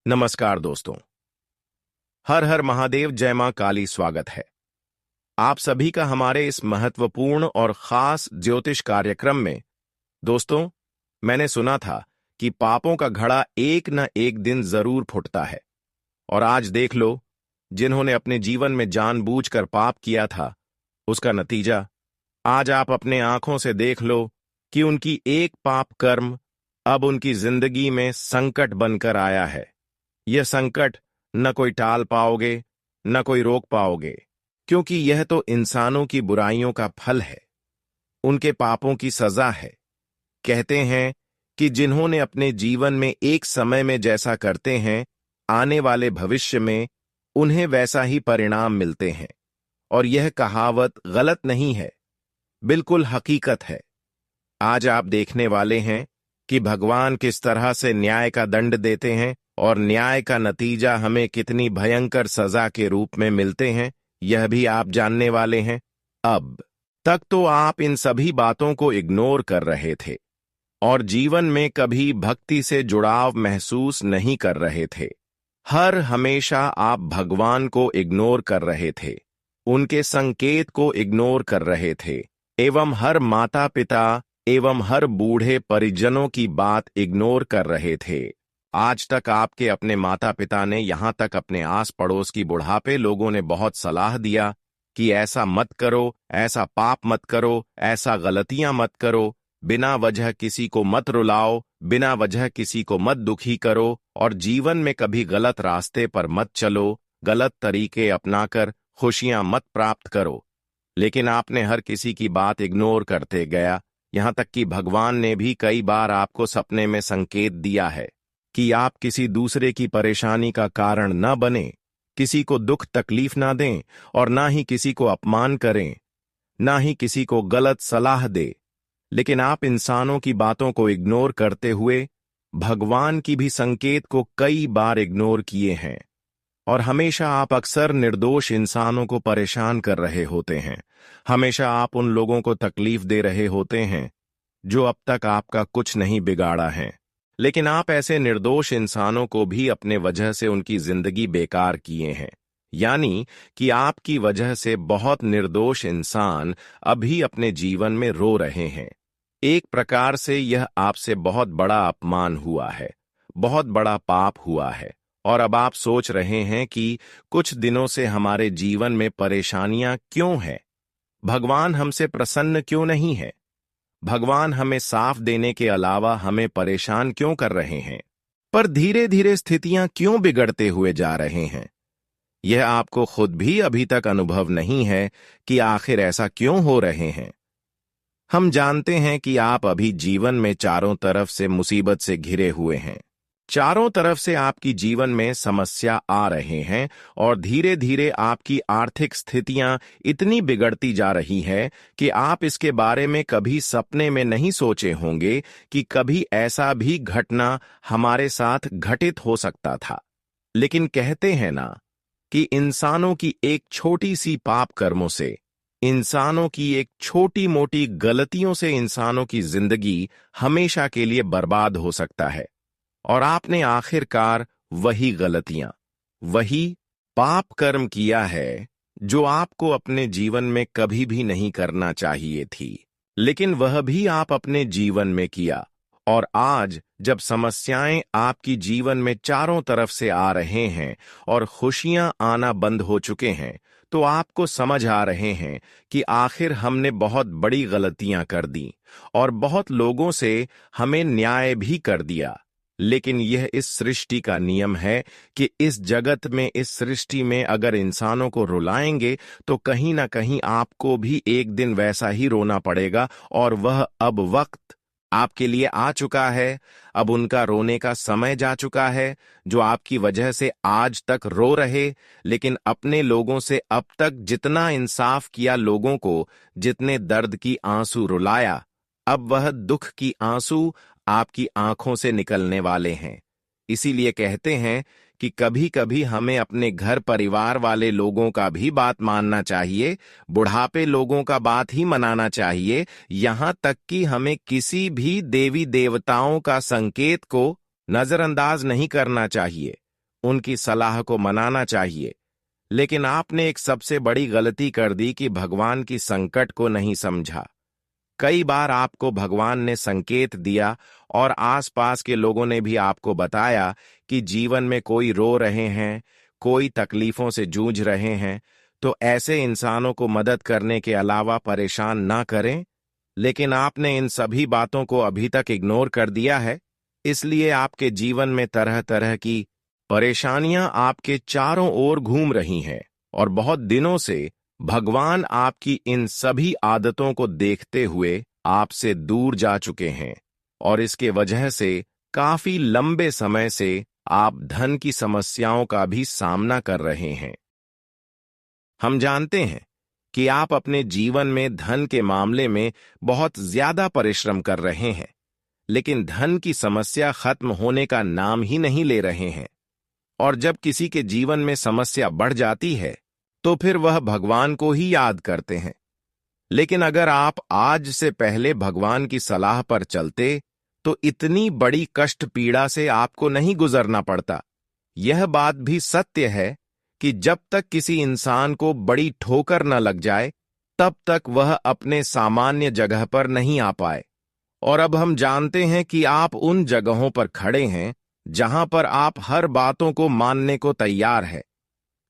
नमस्कार दोस्तों। हर हर महादेव, जय मां काली। स्वागत है आप सभी का हमारे इस महत्वपूर्ण और खास ज्योतिष कार्यक्रम में। दोस्तों, मैंने सुना था कि पापों का घड़ा एक न एक दिन जरूर फूटता है, और आज देख लो, जिन्होंने अपने जीवन में जानबूझकर पाप किया था, उसका नतीजा आज आप अपने आंखों से देख लो कि उनकी एक पाप कर्म अब उनकी जिंदगी में संकट बनकर आया है। यह संकट न कोई टाल पाओगे, न कोई रोक पाओगे, क्योंकि यह तो इंसानों की बुराइयों का फल है, उनके पापों की सजा है। कहते हैं कि जिन्होंने अपने जीवन में एक समय में जैसा करते हैं, आने वाले भविष्य में उन्हें वैसा ही परिणाम मिलते हैं। और यह कहावत गलत नहीं है, बिल्कुल हकीकत है। आज आप देखने वाले हैं कि भगवान किस तरह से न्याय का दंड देते हैं, और न्याय का नतीजा हमें कितनी भयंकर सजा के रूप में मिलते हैं, यह भी आप जानने वाले हैं। अब तक तो आप इन सभी बातों को इग्नोर कर रहे थे और जीवन में कभी भक्ति से जुड़ाव महसूस नहीं कर रहे थे। हर हमेशा आप भगवान को इग्नोर कर रहे थे, उनके संकेत को इग्नोर कर रहे थे, एवं हर माता पिता एवं हर बूढ़े परिजनों की बात इग्नोर कर रहे थे। आज तक आपके अपने माता पिता ने, यहां तक अपने आस पड़ोस की बुढ़ापे लोगों ने बहुत सलाह दिया कि ऐसा मत करो, ऐसा पाप मत करो, ऐसा गलतियां मत करो, बिना वजह किसी को मत रुलाओ, बिना वजह किसी को मत दुखी करो, और जीवन में कभी गलत रास्ते पर मत चलो, गलत तरीके अपनाकर खुशियां मत प्राप्त करो। लेकिन आपने हर किसी की बात इग्नोर करते गया। यहां तक कि भगवान ने भी कई बार आपको सपने में संकेत दिया है कि आप किसी दूसरे की परेशानी का कारण न बने, किसी को दुख तकलीफ ना दें, और ना ही किसी को अपमान करें, ना ही किसी को गलत सलाह दे। लेकिन आप इंसानों की बातों को इग्नोर करते हुए भगवान की भी संकेत को कई बार इग्नोर किए हैं, और हमेशा आप अक्सर निर्दोष इंसानों को परेशान कर रहे होते हैं। हमेशा आप उन लोगों को तकलीफ दे रहे होते हैं जो अब तक आपका कुछ नहीं बिगाड़ा है। लेकिन आप ऐसे निर्दोष इंसानों को भी अपने वजह से उनकी जिंदगी बेकार किए हैं, यानी कि आपकी वजह से बहुत निर्दोष इंसान अभी अपने जीवन में रो रहे हैं। एक प्रकार से यह आपसे बहुत बड़ा अपमान हुआ है, बहुत बड़ा पाप हुआ है, और अब आप सोच रहे हैं कि कुछ दिनों से हमारे जीवन में परेशानियां क्यों हैं, भगवान हमसे प्रसन्न क्यों नहीं है, भगवान हमें साफ देने के अलावा हमें परेशान क्यों कर रहे हैं, पर धीरे धीरे स्थितियां क्यों बिगड़ते हुए जा रहे हैं। यह आपको खुद भी अभी तक अनुभव नहीं है कि आखिर ऐसा क्यों हो रहे हैं। हम जानते हैं कि आप अभी जीवन में चारों तरफ से मुसीबत से घिरे हुए हैं, चारों तरफ से आपकी जीवन में समस्या आ रहे हैं, और धीरे धीरे आपकी आर्थिक स्थितियां इतनी बिगड़ती जा रही है कि आप इसके बारे में कभी सपने में नहीं सोचे होंगे कि कभी ऐसा भी घटना हमारे साथ घटित हो सकता था। लेकिन कहते हैं ना कि इंसानों की एक छोटी सी पाप कर्मों से, इंसानों की एक छोटी मोटी गलतियों से इंसानों की जिंदगी हमेशा के लिए बर्बाद हो सकता है। और आपने आखिरकार वही गलतियां, वही पाप कर्म किया है जो आपको अपने जीवन में कभी भी नहीं करना चाहिए थी, लेकिन वह भी आप अपने जीवन में किया। और आज जब समस्याएं आपकी जीवन में चारों तरफ से आ रहे हैं और खुशियां आना बंद हो चुके हैं, तो आपको समझ आ रहे हैं कि आखिर हमने बहुत बड़ी गलतियां कर दी और बहुत लोगों से हमें न्याय भी कर दिया। लेकिन यह इस सृष्टि का नियम है कि इस जगत में, इस सृष्टि में अगर इंसानों को रुलाएंगे तो कहीं ना कहीं आपको भी एक दिन वैसा ही रोना पड़ेगा, और वह अब वक्त आपके लिए आ चुका है। अब उनका रोने का समय जा चुका है, जो आपकी वजह से आज तक रो रहे, लेकिन अपने लोगों से अब तक जितना इंसाफ किया, लोगों को जितने दर्द की आंसू रुलाया, अब वह दुख की आंसू आपकी आंखों से निकलने वाले हैं। इसीलिए कहते हैं कि कभी कभी हमें अपने घर परिवार वाले लोगों का भी बात मानना चाहिए, बुढ़ापे लोगों का बात ही मनाना चाहिए, यहां तक कि हमें किसी भी देवी देवताओं का संकेत को नजरअंदाज नहीं करना चाहिए। उनकी सलाह को मनाना चाहिए। लेकिन आपने एक सबसे बड़ी गलती कर दी कि भगवान की संकट को नहीं समझा। कई बार आपको भगवान ने संकेत दिया और आसपास के लोगों ने भी आपको बताया कि जीवन में कोई रो रहे हैं, कोई तकलीफों से जूझ रहे हैं, तो ऐसे इंसानों को मदद करने के अलावा परेशान ना करें। लेकिन आपने इन सभी बातों को अभी तक इग्नोर कर दिया है, इसलिए आपके जीवन में तरह तरह की परेशानियां आपके चारों ओर घूम रही हैं और बहुत दिनों से भगवान आपकी इन सभी आदतों को देखते हुए आपसे दूर जा चुके हैं और इसके वजह से काफी लंबे समय से आप धन की समस्याओं का भी सामना कर रहे हैं। हम जानते हैं कि आप अपने जीवन में धन के मामले में बहुत ज्यादा परिश्रम कर रहे हैं, लेकिन धन की समस्या खत्म होने का नाम ही नहीं ले रहे हैं। और जब किसी के जीवन में समस्या बढ़ जाती है तो फिर वह भगवान को ही याद करते हैं। लेकिन अगर आप आज से पहले भगवान की सलाह पर चलते तो इतनी बड़ी कष्ट पीड़ा से आपको नहीं गुजरना पड़ता। यह बात भी सत्य है कि जब तक किसी इंसान को बड़ी ठोकर न लग जाए तब तक वह अपने सामान्य जगह पर नहीं आ पाए। और अब हम जानते हैं कि आप उन जगहों पर खड़े हैं जहां पर आप हर बातों को मानने को तैयार है,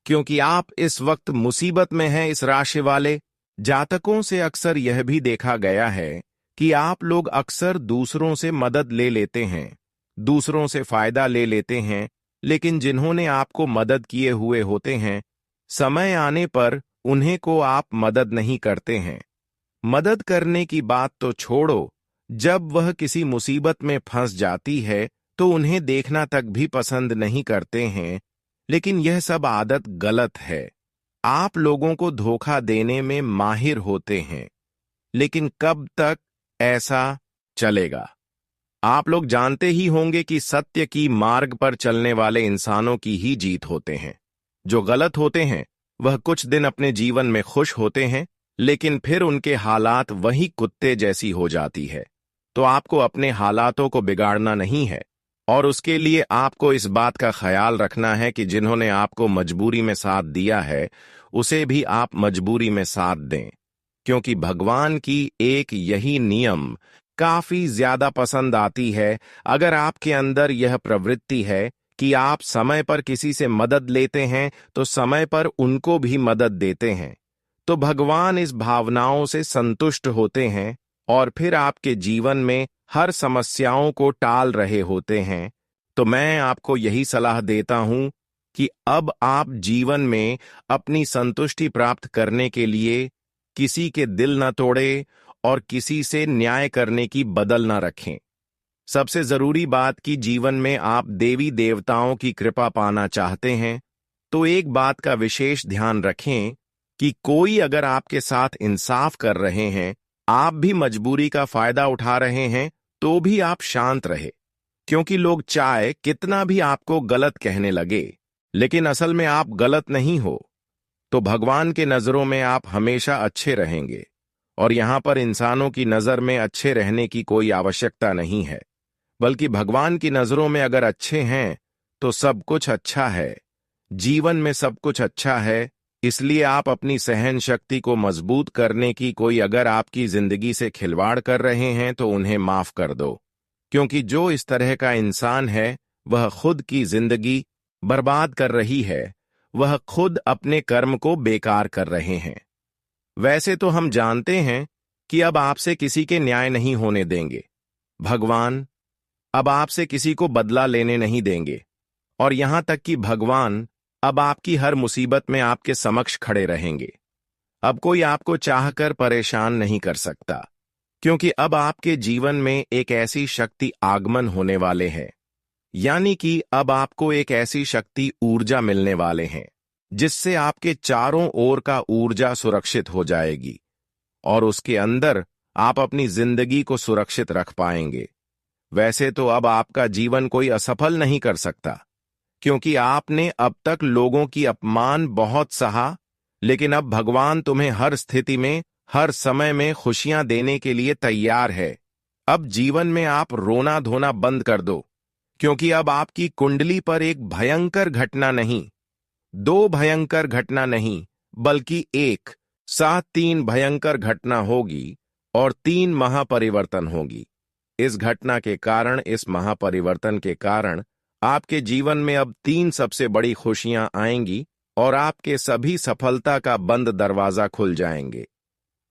क्योंकि आप इस वक्त मुसीबत में हैं। इस राशि वाले जातकों से अक्सर यह भी देखा गया है कि आप लोग अक्सर दूसरों से मदद ले लेते हैं, दूसरों से फायदा ले लेते हैं, लेकिन जिन्होंने आपको मदद किए हुए होते हैं, समय आने पर उन्हें को आप मदद नहीं करते हैं। मदद करने की बात तो छोड़ो, जब वह किसी मुसीबत में फंस जाती है तो उन्हें देखना तक भी पसंद नहीं करते हैं। लेकिन यह सब आदत गलत है। आप लोगों को धोखा देने में माहिर होते हैं, लेकिन कब तक ऐसा चलेगा? आप लोग जानते ही होंगे कि सत्य की मार्ग पर चलने वाले इंसानों की ही जीत होते हैं। जो गलत होते हैं वह कुछ दिन अपने जीवन में खुश होते हैं, लेकिन फिर उनके हालात वही कुत्ते जैसी हो जाती है। तो आपको अपने हालातों को बिगाड़ना नहीं है, और उसके लिए आपको इस बात का ख्याल रखना है कि जिन्होंने आपको मजबूरी में साथ दिया है उसे भी आप मजबूरी में साथ दें, क्योंकि भगवान की एक यही नियम काफी ज्यादा पसंद आती है। अगर आपके अंदर यह प्रवृत्ति है कि आप समय पर किसी से मदद लेते हैं तो समय पर उनको भी मदद देते हैं, तो भगवान इस भावनाओं से संतुष्ट होते हैं और फिर आपके जीवन में हर समस्याओं को टाल रहे होते हैं। तो मैं आपको यही सलाह देता हूं कि अब आप जीवन में अपनी संतुष्टि प्राप्त करने के लिए किसी के दिल न तोड़े और किसी से न्याय करने की बदल न रखें। सबसे जरूरी बात कि जीवन में आप देवी देवताओं की कृपा पाना चाहते हैं तो एक बात का विशेष ध्यान रखें कि कोई अगर आपके साथ इंसाफ कर रहे हैं, आप भी मजबूरी का फायदा उठा रहे हैं, तो भी आप शांत रहे, क्योंकि लोग चाहे कितना भी आपको गलत कहने लगे, लेकिन असल में आप गलत नहीं हो। तो भगवान के नजरों में आप हमेशा अच्छे रहेंगे, और यहां पर इंसानों की नजर में अच्छे रहने की कोई आवश्यकता नहीं है, बल्कि भगवान की नजरों में अगर अच्छे हैं तो सब कुछ अच्छा है, जीवन में सब कुछ अच्छा है। इसलिए आप अपनी सहन शक्ति को मजबूत करने की कोई अगर आपकी जिंदगी से खिलवाड़ कर रहे हैं तो उन्हें माफ कर दो, क्योंकि जो इस तरह का इंसान है वह खुद की जिंदगी बर्बाद कर रही है, वह खुद अपने कर्म को बेकार कर रहे हैं। वैसे तो हम जानते हैं कि अब आपसे किसी के न्याय नहीं होने देंगे। भगवान अब आपसे किसी को बदला लेने नहीं देंगे, और यहां तक कि भगवान अब आपकी हर मुसीबत में आपके समक्ष खड़े रहेंगे। अब कोई आपको चाहकर परेशान नहीं कर सकता, क्योंकि अब आपके जीवन में एक ऐसी शक्ति आगमन होने वाले हैं, यानी कि अब आपको एक ऐसी शक्ति ऊर्जा मिलने वाले हैं जिससे आपके चारों ओर का ऊर्जा सुरक्षित हो जाएगी, और उसके अंदर आप अपनी जिंदगी को सुरक्षित रख पाएंगे। वैसे तो अब आपका जीवन कोई असफल नहीं कर सकता, क्योंकि आपने अब तक लोगों की अपमान बहुत सहा, लेकिन अब भगवान तुम्हें हर स्थिति में, हर समय में खुशियां देने के लिए तैयार है। अब जीवन में आप रोना धोना बंद कर दो, क्योंकि अब आपकी कुंडली पर एक भयंकर घटना नहीं, दो भयंकर घटना नहीं, बल्कि एक साथ तीन भयंकर घटना होगी और तीन महापरिवर्तन होगी। इस घटना के कारण, इस महापरिवर्तन के कारण आपके जीवन में अब तीन सबसे बड़ी खुशियां आएंगी और आपके सभी सफलता का बंद दरवाजा खुल जाएंगे।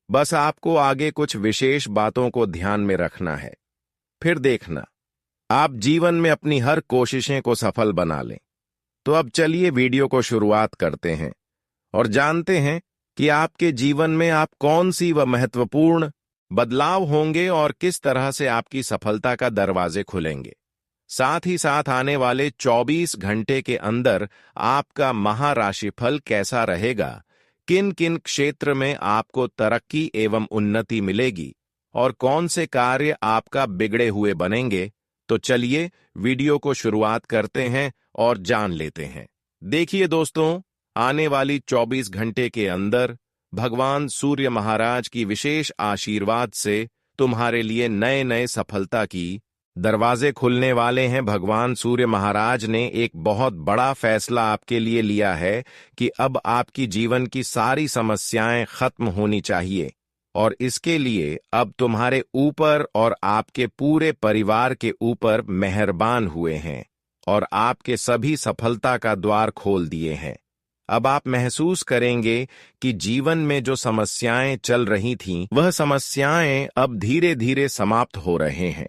बस आपको आगे कुछ विशेष बातों को ध्यान में रखना है, फिर देखना आप जीवन में अपनी हर कोशिशें को सफल बना लें। तो अब चलिए वीडियो को शुरुआत करते हैं और जानते हैं कि आपके जीवन में आप कौन सी व महत्वपूर्ण बदलाव होंगे और किस तरह से आपकी सफलता का दरवाजे खुलेंगे। साथ ही साथ आने वाले 24 घंटे के अंदर आपका महाराशिफल कैसा रहेगा, किन किन क्षेत्र में आपको तरक्की एवं उन्नति मिलेगी और कौन से कार्य आपका बिगड़े हुए बनेंगे। तो चलिए वीडियो को शुरुआत करते हैं और जान लेते हैं। देखिए दोस्तों, आने वाली 24 घंटे के अंदर भगवान सूर्य महाराज की विशेष आशीर्वाद से तुम्हारे लिए नए नए सफलता की दरवाजे खुलने वाले हैं। भगवान सूर्य महाराज ने एक बहुत बड़ा फैसला आपके लिए लिया है कि अब आपकी जीवन की सारी समस्याएं खत्म होनी चाहिए और इसके लिए अब तुम्हारे ऊपर और आपके पूरे परिवार के ऊपर मेहरबान हुए हैं और आपके सभी सफलता का द्वार खोल दिए हैं। अब आप महसूस करेंगे कि जीवन में जो समस्याएं चल रही थीं, वह समस्याएं अब धीरे धीरे समाप्त हो रहे हैं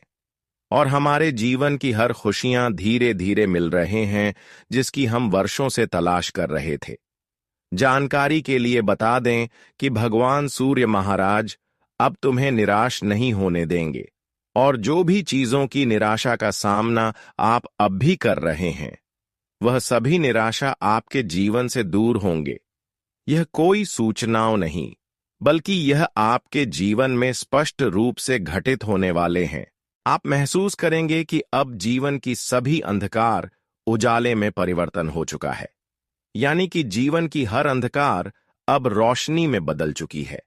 और हमारे जीवन की हर खुशियां धीरे धीरे मिल रहे हैं जिसकी हम वर्षों से तलाश कर रहे थे। जानकारी के लिए बता दें कि भगवान सूर्य महाराज अब तुम्हें निराश नहीं होने देंगे और जो भी चीजों की निराशा का सामना आप अब भी कर रहे हैं, वह सभी निराशा आपके जीवन से दूर होंगे। यह कोई सूचनाओं नहीं, बल्कि यह आपके जीवन में स्पष्ट रूप से घटित होने वाले हैं। आप महसूस करेंगे कि अब जीवन की सभी अंधकार उजाले में परिवर्तन हो चुका है, यानी कि जीवन की हर अंधकार अब रोशनी में बदल चुकी है।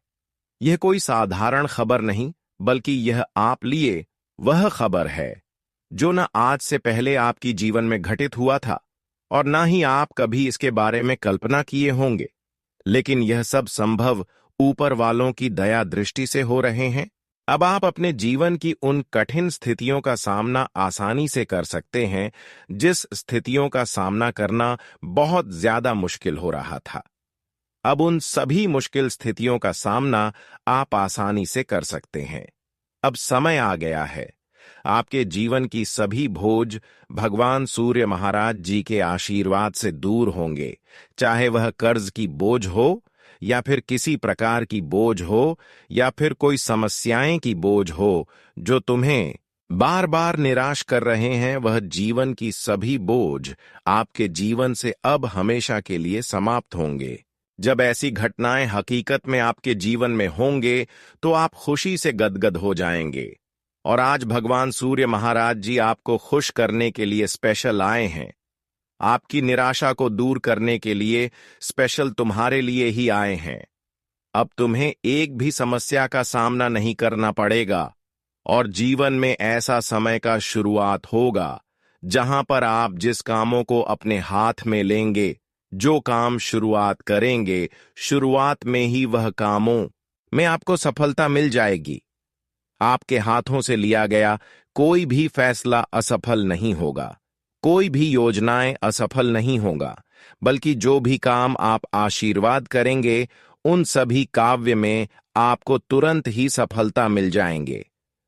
यह कोई साधारण खबर नहीं, बल्कि यह आप लिए वह खबर है जो न आज से पहले आपकी जीवन में घटित हुआ था और ना ही आप कभी इसके बारे में कल्पना किए होंगे, लेकिन यह सब संभव ऊपर वालों की दया दृष्टि से हो रहे हैं। अब आप अपने जीवन की उन कठिन स्थितियों का सामना आसानी से कर सकते हैं जिस स्थितियों का सामना करना बहुत ज्यादा मुश्किल हो रहा था। अब उन सभी मुश्किल स्थितियों का सामना आप आसानी से कर सकते हैं। अब समय आ गया है। आपके जीवन की सभी बोझ भगवान सूर्य महाराज जी के आशीर्वाद से दूर होंगे, चाहे वह कर्ज की बोझ हो या फिर किसी प्रकार की बोझ हो या फिर कोई समस्याएं की बोझ हो जो तुम्हें बार बार निराश कर रहे हैं। वह जीवन की सभी बोझ आपके जीवन से अब हमेशा के लिए समाप्त होंगे। जब ऐसी घटनाएं हकीकत में आपके जीवन में होंगे तो आप खुशी से गदगद हो जाएंगे। और आज भगवान सूर्य महाराज जी आपको खुश करने के लिए स्पेशल आए हैं। आपकी निराशा को दूर करने के लिए स्पेशल तुम्हारे लिए ही आए हैं। अब तुम्हें एक भी समस्या का सामना नहीं करना पड़ेगा और जीवन में ऐसा समय का शुरुआत होगा जहां पर आप जिस कामों को अपने हाथ में लेंगे, जो काम शुरुआत करेंगे, शुरुआत में ही वह कामों में आपको सफलता मिल जाएगी। आपके हाथों से लिया गया कोई भी फैसला असफल नहीं होगा, कोई भी योजनाएं असफल नहीं होगा, बल्कि जो भी काम आप आशीर्वाद करेंगे उन सभी काव्य में आपको तुरंत ही सफलता मिल जाएंगे।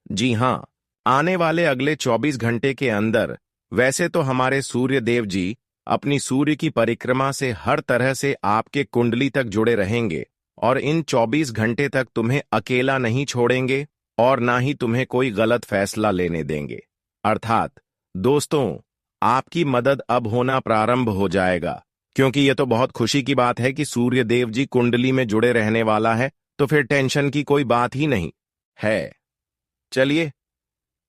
जी हां, आने वाले अगले 24 घंटे के अंदर वैसे तो हमारे सूर्य देव जी अपनी सूर्य की परिक्रमा से हर तरह से आपके कुंडली तक जुड़े रहेंगे और इन 24 घंटे तक तुम्हें अकेला नहीं छोड़ेंगे और ना ही तुम्हें कोई गलत फैसला लेने देंगे। अर्थात दोस्तों, आपकी मदद अब होना प्रारंभ हो जाएगा, क्योंकि यह तो बहुत खुशी की बात है कि सूर्य देव जी कुंडली में जुड़े रहने वाला है, तो फिर टेंशन की कोई बात ही नहीं है। चलिए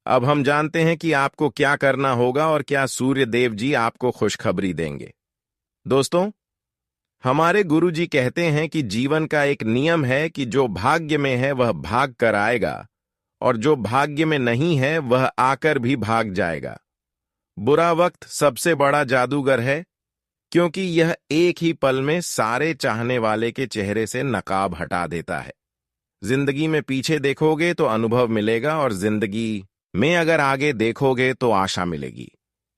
अब हम जानते हैं कि आपको क्या करना होगा और क्या सूर्य देव जी आपको खुशखबरी देंगे। दोस्तों, हमारे गुरुजी कहते हैं कि जीवन का एक नियम है कि जो भाग्य में है वह भाग कर आएगा और जो भाग्य में नहीं है वह आकर भी भाग जाएगा। बुरा वक्त सबसे बड़ा जादूगर है, क्योंकि यह एक ही पल में सारे चाहने वाले के चेहरे से नकाब हटा देता है। जिंदगी में पीछे देखोगे तो अनुभव मिलेगा, और जिंदगी में अगर आगे देखोगे तो आशा मिलेगी।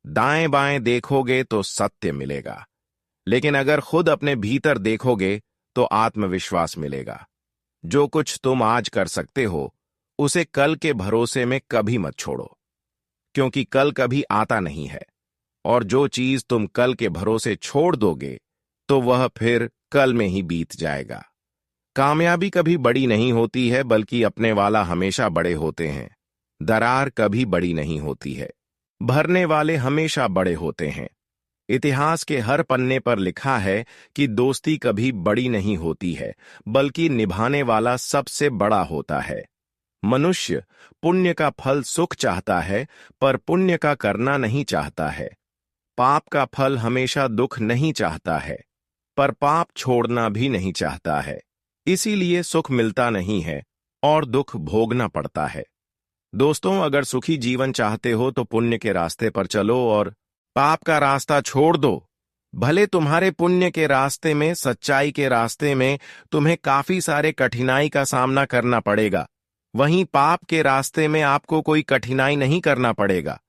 दाएं बाएं देखोगे तो सत्य मिलेगा, लेकिन अगर खुद अपने भीतर देखोगे तो आत्मविश्वास मिलेगा। जो कुछ तुम आज कर सकते हो, उसे कल के भरोसे में कभी मत छोड़ो, क्योंकि कल कभी आता नहीं है। और जो चीज तुम कल के भरोसे छोड़ दोगे, तो वह फिर कल में ही बीत जाएगा। कामयाबी कभी बड़ी नहीं होती है, बल्कि अपने वाला हमेशा बड़े होते हैं। दरार कभी बड़ी नहीं होती है, भरने वाले हमेशा बड़े होते हैं। इतिहास के हर पन्ने पर लिखा है कि दोस्ती कभी बड़ी नहीं होती है, बल्कि निभाने वाला सबसे बड़ा होता है। मनुष्य पुण्य का फल सुख चाहता है, पर पुण्य का करना नहीं चाहता है। पाप का फल हमेशा दुख नहीं चाहता है, पर पाप छोड़ना भी नहीं चाहता है। इसीलिए सुख मिलता नहीं है और दुख भोगना पड़ता है। दोस्तों, अगर सुखी जीवन चाहते हो तो पुण्य के रास्ते पर चलो और पाप का रास्ता छोड़ दो। भले तुम्हारे पुण्य के रास्ते में, सच्चाई के रास्ते में तुम्हें काफी सारे कठिनाई का सामना करना पड़ेगा, वहीं पाप के रास्ते में आपको कोई कठिनाई नहीं करना पड़ेगा।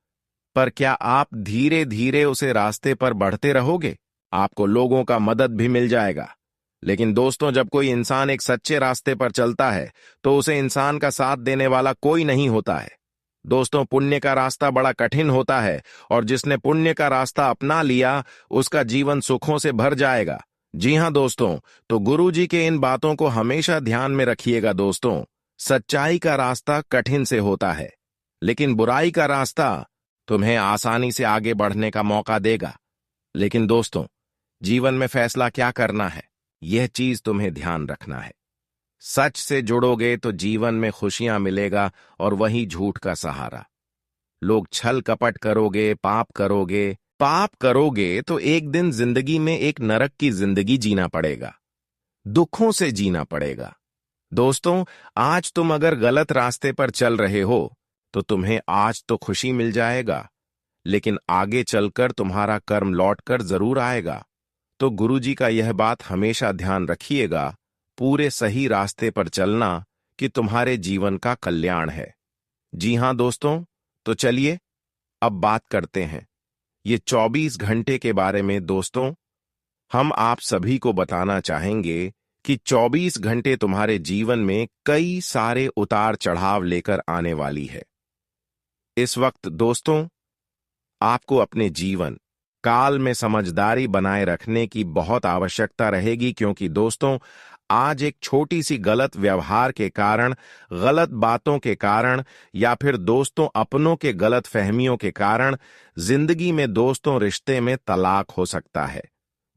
पर क्या आप धीरे धीरे उसे रास्ते पर बढ़ते रहोगे? आपको लोगों का मदद भी मिल जाएगा। लेकिन दोस्तों, जब कोई इंसान एक सच्चे रास्ते पर चलता है तो उसे इंसान का साथ देने वाला कोई नहीं होता है। दोस्तों, पुण्य का रास्ता बड़ा कठिन होता है, और जिसने पुण्य का रास्ता अपना लिया उसका जीवन सुखों से भर जाएगा। जी हां दोस्तों, तो गुरुजी के इन बातों को हमेशा ध्यान में रखिएगा। दोस्तों, सच्चाई का रास्ता कठिन से होता है, लेकिन बुराई का रास्ता तुम्हें आसानी से आगे बढ़ने का मौका देगा। लेकिन दोस्तों, जीवन में फैसला क्या करना है, यह चीज तुम्हें ध्यान रखना है। सच से जुड़ोगे तो जीवन में खुशियां मिलेगा, और वही झूठ का सहारा। लोग छल कपट करोगे, पाप करोगे तो एक दिन जिंदगी में एक नरक की जिंदगी जीना पड़ेगा, दुखों से जीना पड़ेगा। दोस्तों, आज तुम अगर गलत रास्ते पर चल रहे हो तो तुम्हें आज तो खुशी मिल जाएगा, लेकिन आगे चलकर तुम्हारा कर्म लौटकर जरूर आएगा। तो गुरुजी का यह बात हमेशा ध्यान रखिएगा, पूरे सही रास्ते पर चलना कि तुम्हारे जीवन का कल्याण है। जी हां दोस्तों, तो चलिए अब बात करते हैं ये 24 घंटे के बारे में। दोस्तों, हम आप सभी को बताना चाहेंगे कि 24 घंटे तुम्हारे जीवन में कई सारे उतार चढ़ाव लेकर आने वाली है। इस वक्त दोस्तों, आपको अपने जीवन काल में समझदारी बनाए रखने की बहुत आवश्यकता रहेगी, क्योंकि दोस्तों, आज एक छोटी सी गलत व्यवहार के कारण, गलत बातों के कारण, या फिर दोस्तों अपनों के गलत फहमियों के कारण जिंदगी में दोस्तों रिश्ते में तलाक हो सकता है,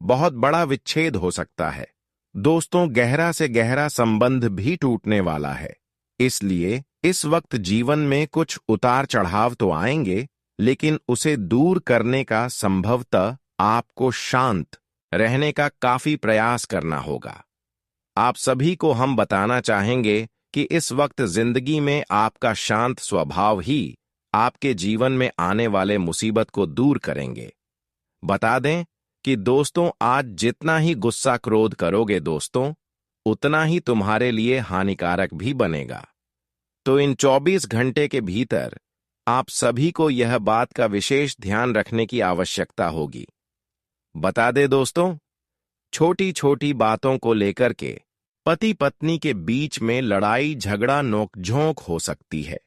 बहुत बड़ा विच्छेद हो सकता है। दोस्तों, गहरा से गहरा संबंध भी टूटने वाला है। इसलिए इस वक्त जीवन में कुछ उतार चढ़ाव तो आएंगे, लेकिन उसे दूर करने का संभवतः आपको शांत रहने का काफी प्रयास करना होगा। आप सभी को हम बताना चाहेंगे कि इस वक्त जिंदगी में आपका शांत स्वभाव ही आपके जीवन में आने वाले मुसीबत को दूर करेंगे। बता दें कि दोस्तों, आज जितना ही गुस्सा क्रोध करोगे दोस्तों, उतना ही तुम्हारे लिए हानिकारक भी बनेगा। तो इन 24 घंटे के भीतर आप सभी को यह बात का विशेष ध्यान रखने की आवश्यकता होगी। बता दे दोस्तों, छोटी छोटी बातों को लेकर के पति पत्नी के बीच में लड़ाई झगड़ा नोकझोंक हो सकती है,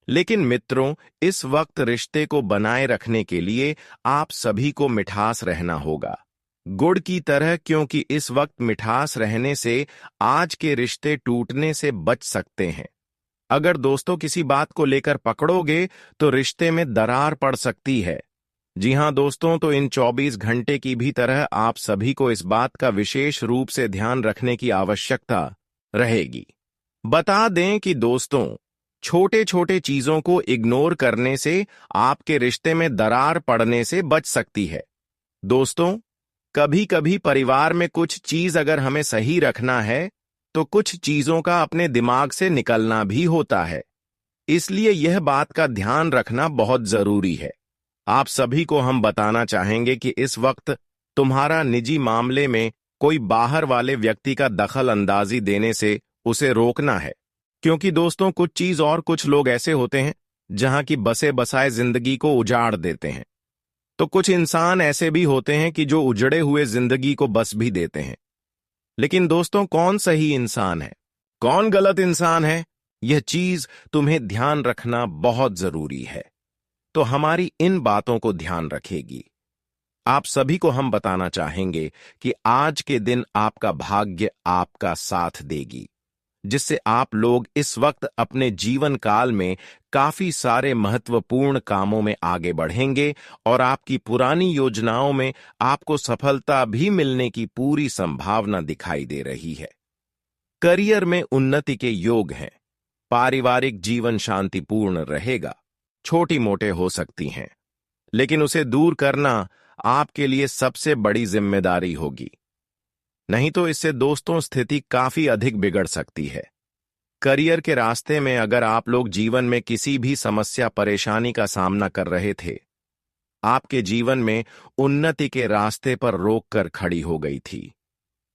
लेकिन मित्रों, इस वक्त रिश्ते को बनाए रखने के लिए आप सभी को मिठास रहना होगा, गुड़ की तरह, क्योंकि इस वक्त मिठास रहने से आज के रिश्ते टूटने से बच सकते हैं। अगर दोस्तों किसी बात को लेकर पकड़ोगे तो रिश्ते में दरार पड़ सकती है। जी हां दोस्तों, तो इन 24 घंटे की भी तरह आप सभी को इस बात का विशेष रूप से ध्यान रखने की आवश्यकता रहेगी। बता दें कि दोस्तों, छोटे छोटे चीजों को इग्नोर करने से आपके रिश्ते में दरार पड़ने से बच सकती है। दोस्तों, कभी कभी परिवार में कुछ चीज अगर हमें सही रखना है तो कुछ चीजों का अपने दिमाग से निकलना भी होता है। इसलिए यह बात का ध्यान रखना बहुत जरूरी है। आप सभी को हम बताना चाहेंगे कि इस वक्त तुम्हारा निजी मामले में कोई बाहर वाले व्यक्ति का दखल अंदाजी देने से उसे रोकना है। क्योंकि दोस्तों, कुछ चीज और कुछ लोग ऐसे होते हैं जहां की बसे बसाए जिंदगी को उजाड़ देते हैं, तो कुछ इंसान ऐसे भी होते हैं कि जो उजड़े हुए जिंदगी को बस भी देते हैं। लेकिन दोस्तों, कौन सही इंसान है, कौन गलत इंसान है, यह चीज तुम्हें ध्यान रखना बहुत जरूरी है। तो हमारी इन बातों को ध्यान रखेगी। आप सभी को हम बताना चाहेंगे कि आज के दिन आपका भाग्य आपका साथ देगी, जिससे आप लोग इस वक्त अपने जीवन काल में काफी सारे महत्वपूर्ण कामों में आगे बढ़ेंगे और आपकी पुरानी योजनाओं में आपको सफलता भी मिलने की पूरी संभावना दिखाई दे रही है। करियर में उन्नति के योग हैं। पारिवारिक जीवन शांतिपूर्ण रहेगा। छोटी मोटे हो सकती हैं, लेकिन उसे दूर करना आपके लिए सबसे बड़ी जिम्मेदारी होगी। नहीं तो इससे दोस्तों स्थिति काफी अधिक बिगड़ सकती है। करियर के रास्ते में अगर आप लोग जीवन में किसी भी समस्या परेशानी का सामना कर रहे थे, आपके जीवन में उन्नति के रास्ते पर रोक कर खड़ी हो गई थी।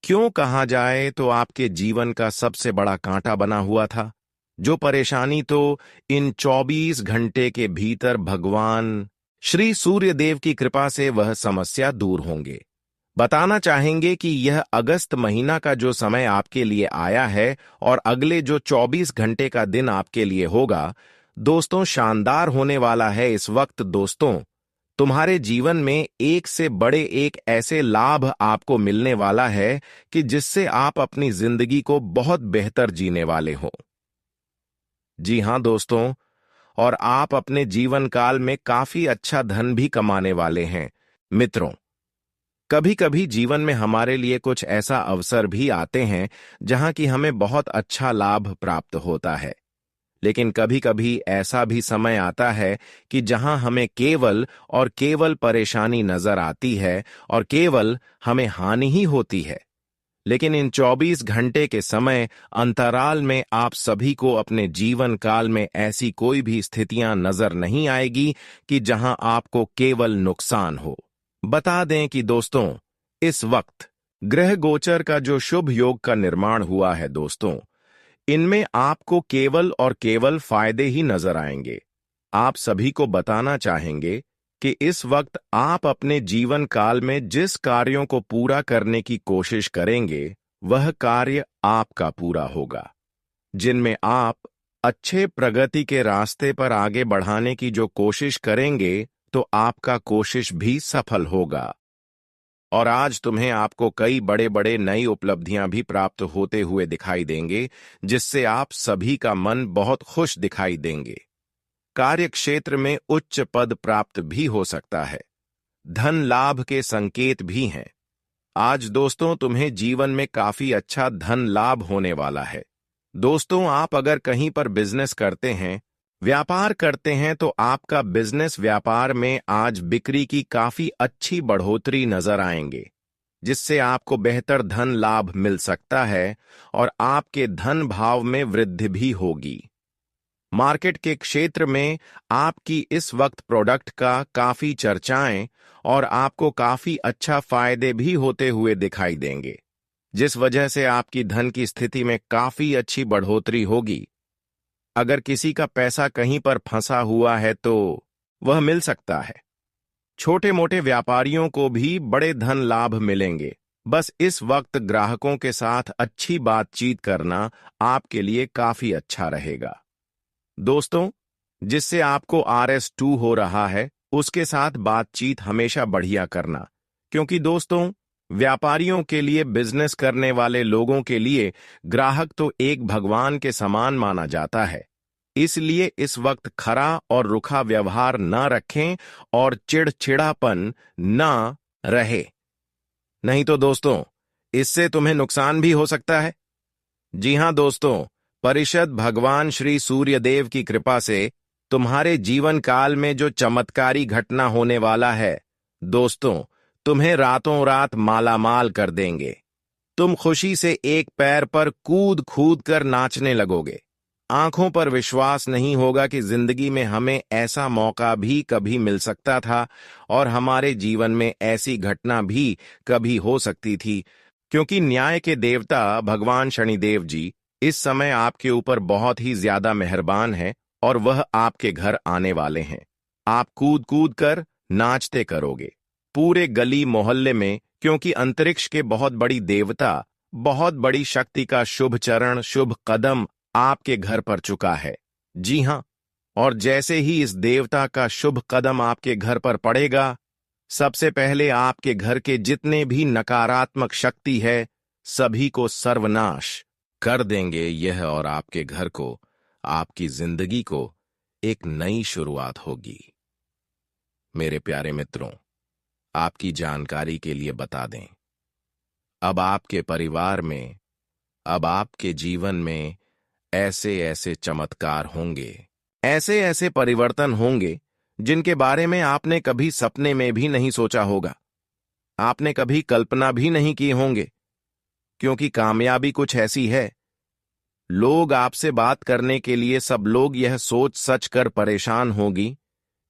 क्यों कहा जाए तो आपके जीवन का सबसे बड़ा कांटा बना हुआ था। जो परेशानी तो इन 24 घंटे के भीतर भगवान श्री सूर्य देव की कृपा से वह समस्या दूर होंगे। बताना चाहेंगे कि यह अगस्त महीना का जो समय आपके लिए आया है और अगले जो 24 घंटे का दिन आपके लिए होगा, दोस्तों शानदार होने वाला है। इस वक्त दोस्तों तुम्हारे जीवन में एक से बड़े एक ऐसे लाभ आपको मिलने वाला है कि जिससे आप अपनी जिंदगी को बहुत बेहतर जीने वाले हो। जी हां दोस्तों, और आप अपने जीवन काल में काफी अच्छा धन भी कमाने वाले हैं। मित्रों, कभी कभी जीवन में हमारे लिए कुछ ऐसा अवसर भी आते हैं जहां की हमें बहुत अच्छा लाभ प्राप्त होता है, लेकिन कभी कभी ऐसा भी समय आता है कि जहां हमें केवल और केवल परेशानी नजर आती है और केवल हमें हानि ही होती है। लेकिन इन 24 घंटे के समय अंतराल में आप सभी को अपने जीवन काल में ऐसी कोई भी स्थितियां नजर नहीं आएगी कि जहां आपको केवल नुकसान हो। बता दें कि दोस्तों इस वक्त ग्रह गोचर का जो शुभ योग का निर्माण हुआ है दोस्तों, इनमें आपको केवल और केवल फायदे ही नजर आएंगे। आप सभी को बताना चाहेंगे कि इस वक्त आप अपने जीवन काल में जिस कार्यों को पूरा करने की कोशिश करेंगे वह कार्य आपका पूरा होगा, जिनमें आप अच्छे प्रगति के रास्ते पर आगे बढ़ाने की जो कोशिश करेंगे तो आपका कोशिश भी सफल होगा। और आज तुम्हें आपको कई बड़े बड़े नई उपलब्धियां भी प्राप्त होते हुए दिखाई देंगे, जिससे आप सभी का मन बहुत खुश दिखाई देंगे। कार्य क्षेत्र में उच्च पद प्राप्त भी हो सकता है। धन लाभ के संकेत भी हैं। आज दोस्तों तुम्हें जीवन में काफी अच्छा धन लाभ होने वाला है। दोस्तों, आप अगर कहीं पर बिजनेस करते हैं, व्यापार करते हैं, तो आपका बिजनेस व्यापार में आज बिक्री की काफी अच्छी बढ़ोतरी नजर आएंगे, जिससे आपको बेहतर धन लाभ मिल सकता है और आपके धन भाव में वृद्धि भी होगी। मार्केट के क्षेत्र में आपकी इस वक्त प्रोडक्ट का काफी चर्चाएं और आपको काफी अच्छा फायदे भी होते हुए दिखाई देंगे, जिस वजह से आपकी धन की स्थिति में काफी अच्छी बढ़ोतरी होगी। अगर किसी का पैसा कहीं पर फंसा हुआ है तो वह मिल सकता है। छोटे मोटे व्यापारियों को भी बड़े धन लाभ मिलेंगे। बस इस वक्त ग्राहकों के साथ अच्छी बातचीत करना आपके लिए काफी अच्छा रहेगा दोस्तों, जिससे आपको RS2 हो रहा है उसके साथ बातचीत हमेशा बढ़िया करना, क्योंकि दोस्तों व्यापारियों के लिए, बिजनेस करने वाले लोगों के लिए ग्राहक तो एक भगवान के समान माना जाता है। इसलिए इस वक्त खरा और रुखा व्यवहार न रखें और चिड़चिड़ापन न रहे, नहीं तो दोस्तों इससे तुम्हें नुकसान भी हो सकता है। जी हां दोस्तों, परिषद भगवान श्री सूर्यदेव की कृपा से तुम्हारे जीवन काल में जो चमत्कारी घटना होने वाला है दोस्तों, तुम्हें रातों रात मालामाल कर देंगे। तुम खुशी से एक पैर पर कूद कूद कर नाचने लगोगे। आंखों पर विश्वास नहीं होगा कि जिंदगी में हमें ऐसा मौका भी कभी मिल सकता था और हमारे जीवन में ऐसी घटना भी कभी हो सकती थी, क्योंकि न्याय के देवता भगवान शनिदेव जी इस समय आपके ऊपर बहुत ही ज्यादा मेहरबान हैं और वह आपके घर आने वाले हैं। आप कूद कूद कर नाचते करोगे पूरे गली मोहल्ले में, क्योंकि अंतरिक्ष के बहुत बड़ी देवता, बहुत बड़ी शक्ति का शुभ चरण, शुभ कदम आपके घर पर चुका है। जी हां, और जैसे ही इस देवता का शुभ कदम आपके घर पर पड़ेगा, सबसे पहले आपके घर के जितने भी नकारात्मक शक्ति है सभी को सर्वनाश कर देंगे यह, और आपके घर को, आपकी जिंदगी को एक नई शुरुआत होगी। मेरे प्यारे मित्रों, आपकी जानकारी के लिए बता दें, अब आपके परिवार में, अब आपके जीवन में ऐसे ऐसे चमत्कार होंगे, ऐसे ऐसे परिवर्तन होंगे जिनके बारे में आपने कभी सपने में भी नहीं सोचा होगा, आपने कभी कल्पना भी नहीं की होंगे। क्योंकि कामयाबी कुछ ऐसी है, लोग आपसे बात करने के लिए सब लोग यह सोच सच कर परेशान होगी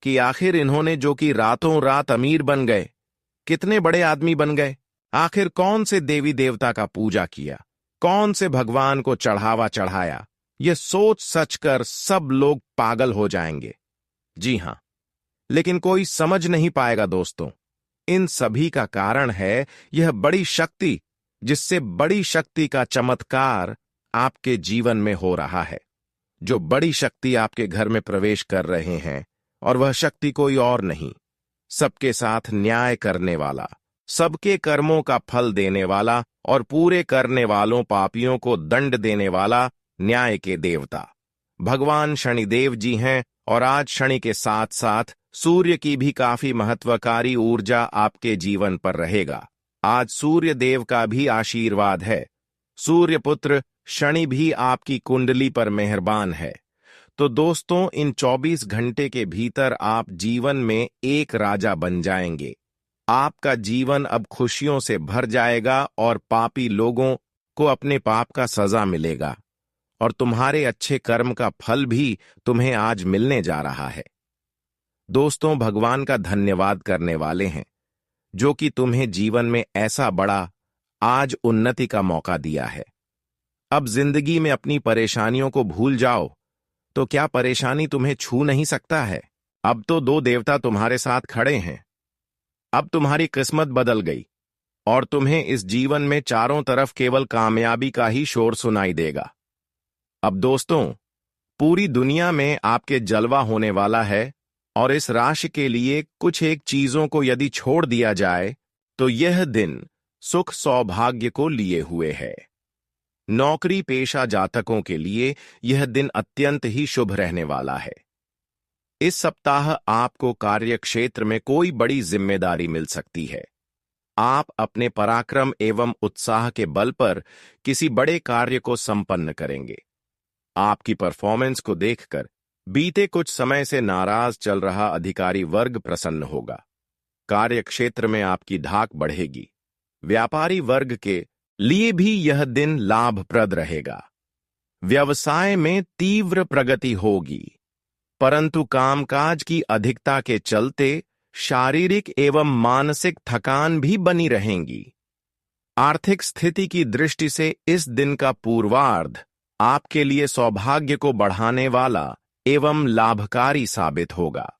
कि आखिर इन्होंने जो कि रातों रात अमीर बन गए, कितने बड़े आदमी बन गए, आखिर कौन से देवी देवता का पूजा किया, कौन से भगवान को चढ़ावा चढ़ाया, यह सोच सच कर सब लोग पागल हो जाएंगे। जी हां, लेकिन कोई समझ नहीं पाएगा दोस्तों, इन सभी का कारण है यह बड़ी शक्ति, जिससे बड़ी शक्ति का चमत्कार आपके जीवन में हो रहा है। जो बड़ी शक्ति आपके घर में प्रवेश कर रहे हैं, और वह शक्ति कोई और नहीं, सबके साथ न्याय करने वाला, सबके कर्मों का फल देने वाला और पूरे करने वालों पापियों को दंड देने वाला न्याय के देवता भगवान शनिदेव जी हैं। और आज शनि के साथ साथ सूर्य की भी काफी महत्वकारी ऊर्जा आपके जीवन पर रहेगा। आज सूर्य देव का भी आशीर्वाद है। सूर्य पुत्र शनि भी आपकी कुंडली पर मेहरबान है। तो दोस्तों, इन 24 घंटे के भीतर आप जीवन में एक राजा बन जाएंगे। आपका जीवन अब खुशियों से भर जाएगा और पापी लोगों को अपने पाप का सजा मिलेगा, और तुम्हारे अच्छे कर्म का फल भी तुम्हें आज मिलने जा रहा है। दोस्तों, भगवान का धन्यवाद करने वाले हैं जो कि तुम्हें जीवन में ऐसा बड़ा आज उन्नति का मौका दिया है। अब जिंदगी में अपनी परेशानियों को भूल जाओ, तो क्या परेशानी तुम्हें छू नहीं सकता है? अब तो दो देवता तुम्हारे साथ खड़े हैं। अब तुम्हारी किस्मत बदल गई और तुम्हें इस जीवन में चारों तरफ केवल कामयाबी का ही शोर सुनाई देगा। अब दोस्तों, पूरी दुनिया में आपके जलवा होने वाला है, और इस राशि के लिए कुछ एक चीजों को यदि छोड़ दिया जाए तो यह दिन सुख सौभाग्य को लिए हुए है। नौकरी पेशा जातकों के लिए यह दिन अत्यंत ही शुभ रहने वाला है। इस सप्ताह आपको कार्य क्षेत्र में कोई बड़ी जिम्मेदारी मिल सकती है। आप अपने पराक्रम एवं उत्साह के बल पर किसी बड़े कार्य को संपन्न करेंगे। आपकी परफॉर्मेंस को देखकर बीते कुछ समय से नाराज चल रहा अधिकारी वर्ग प्रसन्न होगा। कार्य क्षेत्र में आपकी धाक बढ़ेगी। व्यापारी वर्ग के लिए भी यह दिन लाभप्रद रहेगा। व्यवसाय में तीव्र प्रगति होगी, परंतु कामकाज की अधिकता के चलते शारीरिक एवं मानसिक थकान भी बनी रहेंगी। आर्थिक स्थिति की दृष्टि से इस दिन का पूर्वार्ध आपके लिए सौभाग्य को बढ़ाने वाला एवं लाभकारी साबित होगा।